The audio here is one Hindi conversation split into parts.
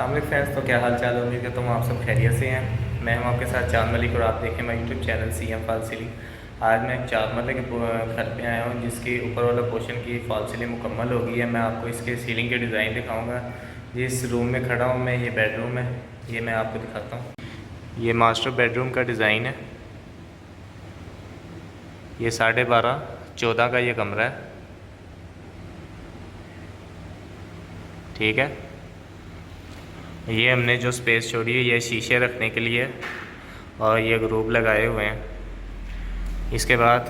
अस्सलाम फ्रेंड्स, तो क्या हाल चाल है। उम्मीद करता हूँ आप सब खैरियत से हैं। मैं हूँ आपके साथ चांद मलिक और आप देखें मेरा YouTube channel CM fall ceiling. आज मैं चांद मलिक के घर पे आया हूँ जिसके ऊपर वाला पोर्शन की फॉल सीलिंग मुकम्मल हो गई है। मैं आपको इसके सीलिंग के डिज़ाइन दिखाऊँगा। जिस रूम में खड़ा हूँ मैं, ये बेडरूम है, ये मैं आपको दिखाता हूँ। ये मास्टर बेडरूम का डिज़ाइन है। ये 12.5-14 का ये कमरा है, ठीक है। ये हमने जो स्पेस छोड़ी है ये शीशे रखने के लिए और ये ग्रुप लगाए हुए हैं। इसके बाद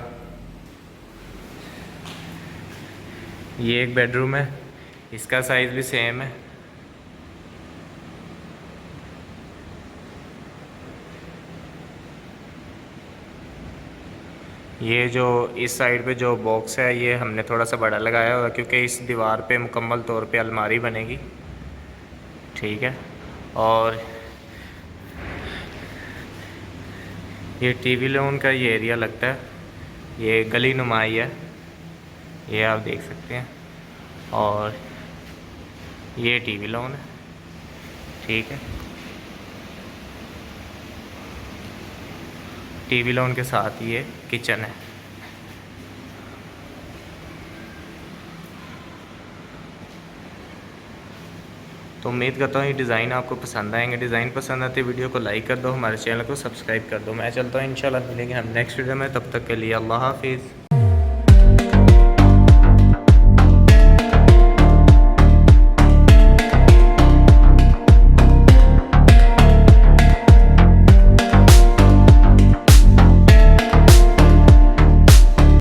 ये एक बेडरूम है, इसका साइज़ भी सेम है। ये जो इस साइड पे जो बॉक्स है ये हमने थोड़ा सा बड़ा लगाया हुआ क्योंकि इस दीवार पे मुकम्मल तौर पे अलमारी बनेगी, ठीक है। और ये टीवी लॉन का ये एरिया लगता है, ये गली नुमाई है, ये आप देख सकते हैं। और ये टीवी लॉन है, ठीक है। टीवी लॉन के साथ ये किचन है। तो उम्मीद करता हूँ ये डिज़ाइन आपको पसंद आएंगे। डिज़ाइन पसंद आते वीडियो को लाइक कर दो, हमारे चैनल को सब्सक्राइब कर दो। मैं चलता हूँ, इंशाल्लाह मिलेंगे हम नेक्स्ट वीडियो में। तब तक के लिए अल्लाह हाफिज़।